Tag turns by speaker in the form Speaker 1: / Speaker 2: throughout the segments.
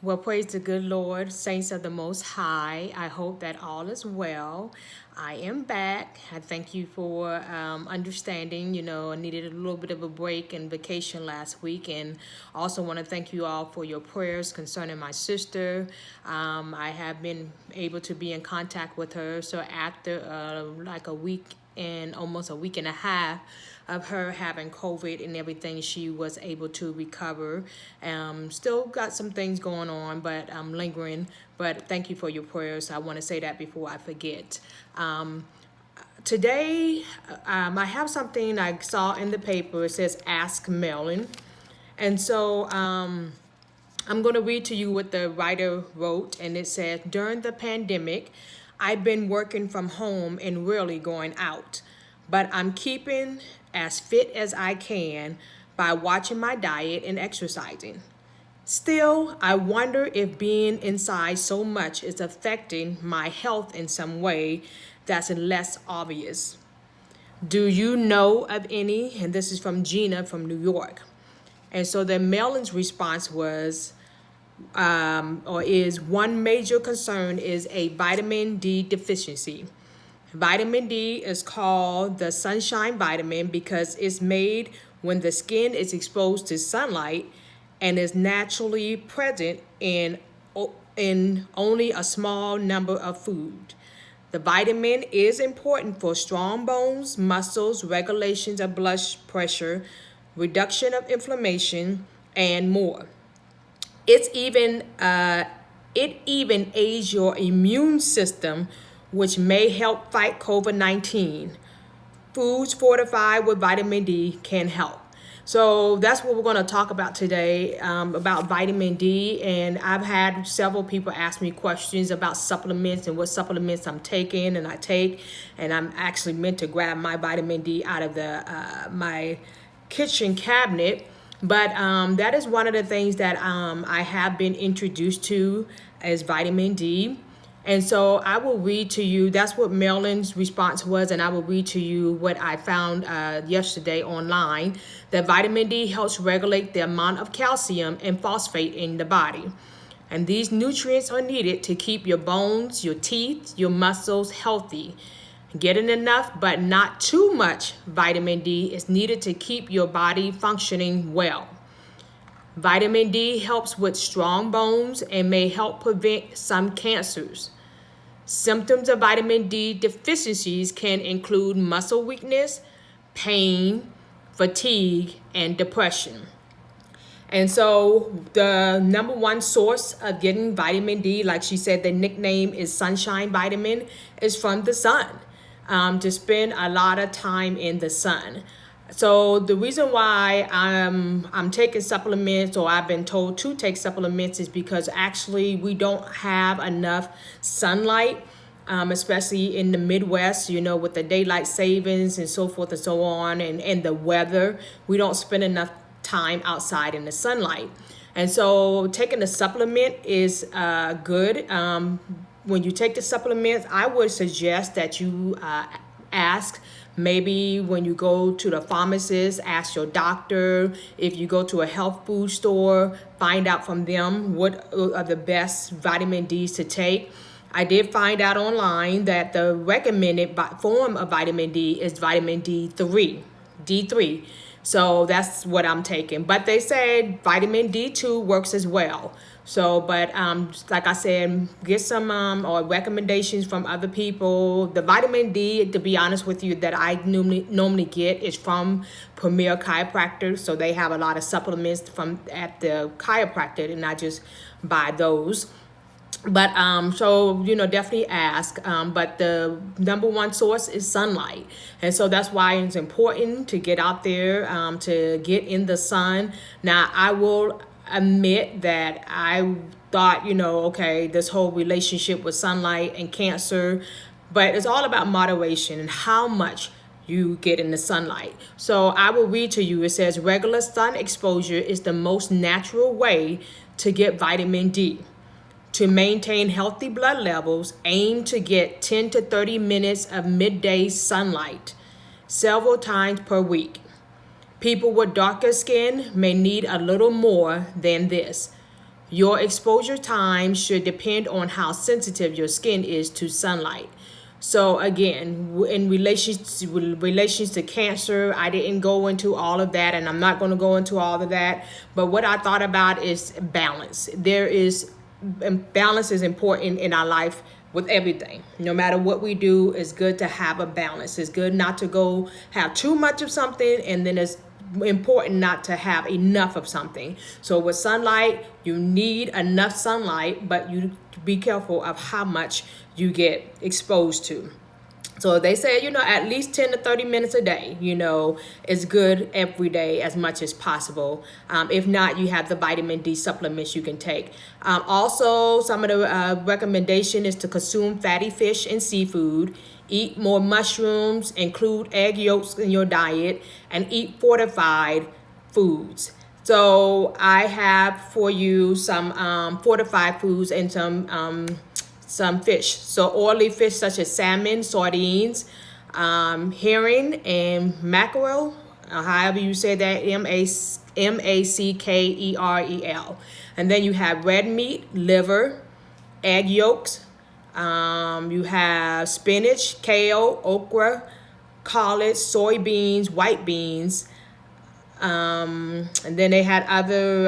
Speaker 1: Well, praise the good Lord, saints of the Most High. I hope that all is well. I am back. I thank you for understanding. I needed a little bit of a break and vacation last week, and also want to thank you all for your prayers concerning my sister. I have been able to be in contact with her. So after like a week and almost a week and a half of her having COVID and everything, she was able to recover. Still got some things going on, but I'm lingering. But thank you for your prayers. I want to say that before I forget. Today, I have something I saw in the paper. It says Ask Melon. And so I'm going to read to you what the writer wrote. And it says, during the pandemic, I've been working from home and rarely going out, but I'm keeping as fit as I can by watching my diet and exercising. Still, I wonder if being inside so much is affecting my health in some way that's less obvious. Do you know of any? And this is from Gina from New York. And so the Melon's response was, or is, one major concern is a vitamin D deficiency. Vitamin D is called the sunshine vitamin because it's made when the skin is exposed to sunlight and is naturally present in only a small number of food. The vitamin is important for strong bones, muscles, regulations of blood pressure, reduction of inflammation, and more. It's even it even aids your immune system, which may help fight COVID-19. Foods fortified with vitamin D can help. So that's what we're going to talk about today, about vitamin D. And I've had several people ask me questions about supplements and what supplements I'm taking and I take. And I'm actually meant to grab my vitamin D out of the my kitchen cabinet. But that is one of the things that I have been introduced to as vitamin D. And so I will read to you, that's what Marilyn's response was, and I will read to you what I found yesterday online, that vitamin D helps regulate the amount of calcium and phosphate in the body. And these nutrients are needed to keep your bones, your teeth, your muscles healthy. Getting enough but not too much vitamin D is needed to keep your body functioning well. Vitamin D helps with strong bones and may help prevent some cancers. Symptoms of vitamin D deficiencies can include muscle weakness, pain, fatigue, and depression. And so the number one source of getting vitamin D, like she said, the nickname is sunshine vitamin, is from the sun. To spend a lot of time in the sun. So the reason why I'm taking supplements, or I've been told to take supplements, is because actually we don't have enough sunlight, especially in the Midwest, with the daylight savings and so forth and so on, and the weather. We don't spend enough time outside in the sunlight. And so taking a supplement is good. When you take the supplements, I would suggest that you ask, maybe when you go to the pharmacist, ask your doctor. If you go to a health food store, find out from them what are the best vitamin Ds to take. I did find out online that the recommended form of vitamin D is vitamin D3. D3. So that's what I'm taking. But they said vitamin D2 works as well. So, but like I said, get some or recommendations from other people. The vitamin D, to be honest with you, that I normally get is from Premier Chiropractor. So they have a lot of supplements from at the chiropractor, and I just buy those. But so definitely ask. But the number one source is sunlight, and so that's why it's important to get out there, to get in the sun. Now I will admit that I thought, okay, this whole relationship with sunlight and cancer, but it's all about moderation and how much you get in the sunlight. So I will read to you. It says regular sun exposure is the most natural way to get vitamin D. To maintain healthy blood levels, aim to get 10 to 30 minutes of midday sunlight several times per week. People with darker skin may need a little more than this. Your exposure time should depend on how sensitive your skin is to sunlight. So again, in relations to cancer, I didn't go into all of that, and I'm not going to go into all of that. But what I thought about is balance. Balance is important in our life with everything. No matter what we do, it's good to have a balance. It's good not to go have too much of something, and then it's important not to have enough of something. So with sunlight, you need enough sunlight, but you be careful of how much you get exposed to. So they say, at least 10 to 30 minutes a day, is good every day as much as possible. If not, you have the vitamin D supplements you can take. Also, some of the recommendation is to consume fatty fish and seafood, eat more mushrooms, include egg yolks in your diet, and eat fortified foods. So I have for you some fortified foods and some fish. So oily fish such as salmon, sardines, herring, and mackerel, however you say that, Mackerel. And then you have red meat, liver, egg yolks. You have spinach, kale, okra, collards, soybeans, white beans. And then they had I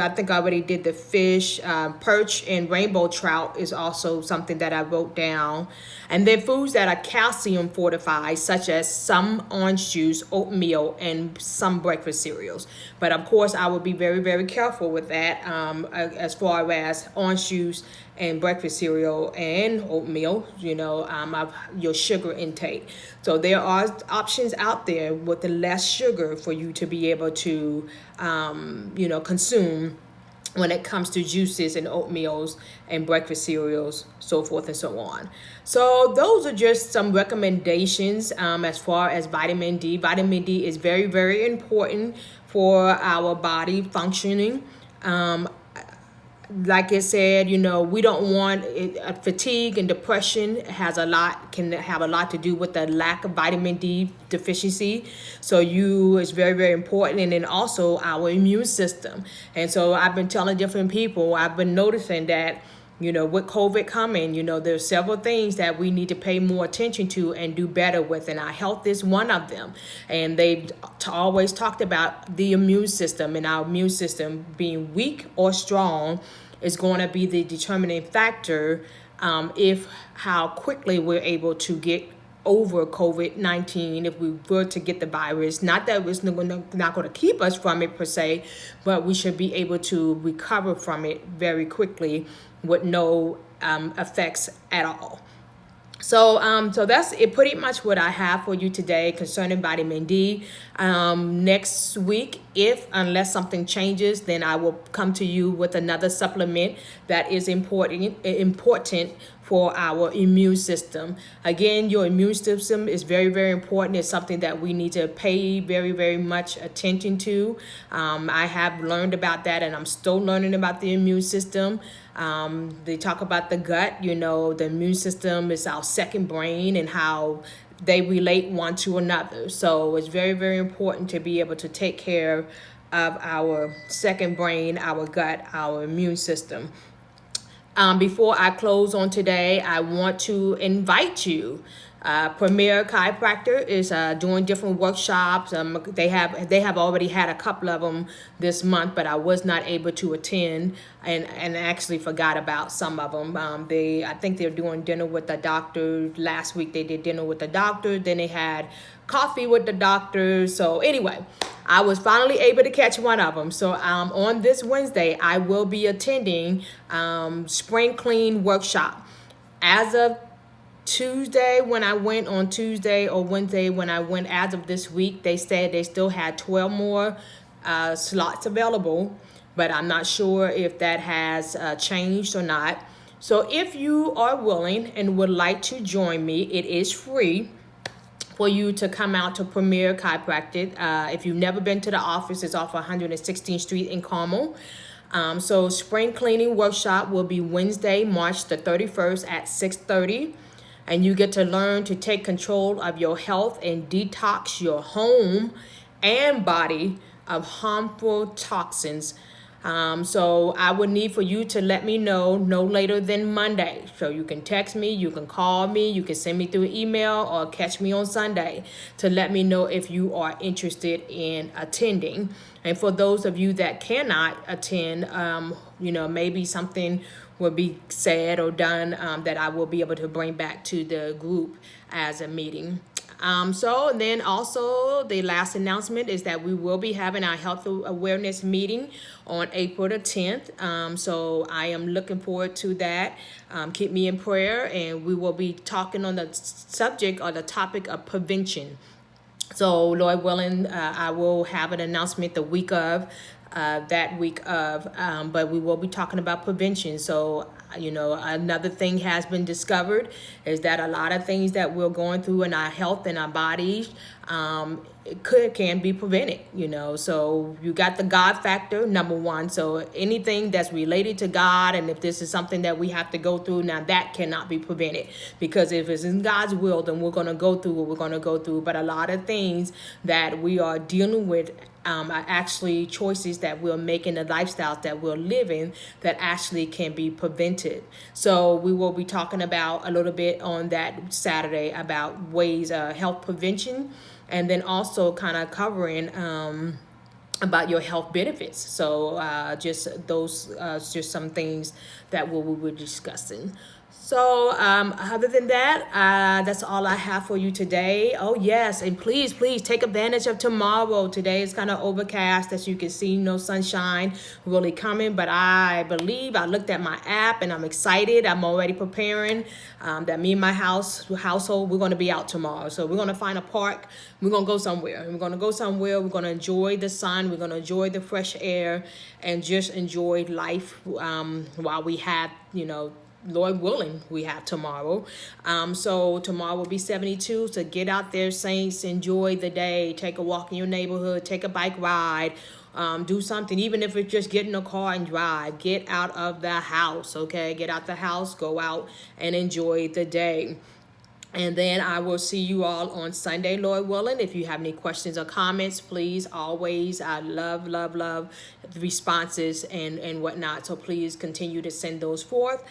Speaker 1: think I already did the fish, perch and rainbow trout is also something that I wrote down. And then foods that are calcium fortified, such as some orange juice, oatmeal, and some breakfast cereals. But of course, I would be very, very careful with that as far as orange juice and breakfast cereal and oatmeal, of your sugar intake. So there are options out there with the less sugar for you to be able to, consume when it comes to juices and oatmeals and breakfast cereals, so forth and so on. So those are just some recommendations as far as vitamin D. Vitamin D is very, very important for our body functioning. Like I said, we don't want it, fatigue and depression can have a lot to do with the lack of vitamin D deficiency. So it's very, very important. And then also our immune system. And so I've been telling different people, I've been noticing that, with COVID coming, there's several things that we need to pay more attention to and do better with. And our health is one of them. And they've always talked about the immune system, and our immune system being weak or strong is going to be the determining factor if how quickly we're able to get over COVID-19 if we were to get the virus. Not that it's not going to keep us from it per se, but we should be able to recover from it very quickly with no effects at all. So that's it, pretty much what I have for you today concerning vitamin D. Next week, unless something changes, then I will come to you with another supplement that is important for our immune system. Again, your immune system is very, very important. It's something that we need to pay very, very much attention to. I have learned about that, and I'm still learning about the immune system. They talk about the gut, the immune system is our second brain and how they relate one to another. So it's very, very important to be able to take care of our second brain, our gut, our immune system. Before I close on today, I want to invite you. Premier Chiropractor is doing different workshops. They have already had a couple of them this month, but I was not able to attend and actually forgot about some of them. I think they're doing dinner with the doctor. Last week they did dinner with the doctor. Then they had coffee with the doctor. So anyway, I was finally able to catch one of them. So on this Wednesday, I will be attending Spring Clean Workshop. As of Tuesday, when I went on Tuesday or Wednesday, when I went as of this week, they said they still had 12 more slots available, but I'm not sure if that has changed or not. So if you are willing and would like to join me, it is free for you to come out to Premier Chiropractic. If you've never been to the office, it's off 116th Street in Carmel. So Spring Cleaning Workshop will be Wednesday, March the 31st at 6:30. And you get to learn to take control of your health and detox your home and body of harmful toxins. So I would need for you to let me know no later than Monday. So you can text me, you can call me, you can send me through email or catch me on Sunday to let me know if you are interested in attending. And for those of you that cannot attend, maybe something will be said or done that I will be able to bring back to the group as a meeting. So then also the last announcement is that we will be having our health awareness meeting on April the 10th. So I am looking forward to that. Keep me in prayer, and we will be talking on the subject or the topic of prevention. So Lord willing, I will have an announcement the week of, but we will be talking about prevention. So, another thing has been discovered is that a lot of things that we're going through in our health and our bodies, can be prevented, So you got the God factor, number one. So anything that's related to God, and if this is something that we have to go through, now that cannot be prevented, because if it's in God's will, then we're going to go through what we're going to go through. But a lot of things that we are dealing with are actually choices that we're making, the lifestyles that we're living that actually can be prevented. So we will be talking about a little bit on that Saturday about ways of health prevention, and then also kind of covering about your health benefits. So just those, just some things that we were discussing. So other than that, that's all I have for you today. Oh, yes. And please take advantage of tomorrow. Today is kind of overcast, as you can see, no sunshine really coming. But I believe I looked at my app and I'm excited. I'm already preparing that me and my household, we're going to be out tomorrow. So we're going to find a park. We're going to go somewhere. We're going to enjoy the sun. We're going to enjoy the fresh air and just enjoy life while we have, Lord willing, we have tomorrow. So tomorrow will be 72. So get out there, saints. Enjoy the day. Take a walk in your neighborhood. Take a bike ride. Do something, even if it's just get in a car and drive. Get out of the house, okay? Get out the house. Go out and enjoy the day. And then I will see you all on Sunday, Lord willing. If you have any questions or comments, please, always, I love the responses and whatnot. So please continue to send those forth.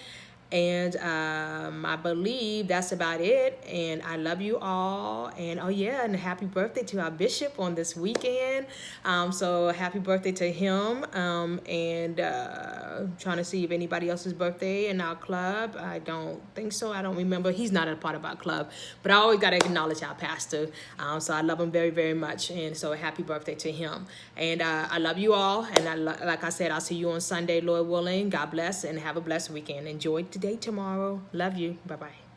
Speaker 1: And I believe that's about it. And I love you all. And and happy birthday to our bishop on this weekend. So happy birthday to him. And trying to see if anybody else's birthday in our club. I don't think so. I don't remember. He's not a part of our club. But I always got to acknowledge our pastor. So I love him very, very much. And so happy birthday to him. And I love you all. And like I said, I'll see you on Sunday, Lord willing. God bless and have a blessed weekend. Enjoy today, tomorrow. Love you. Bye-bye.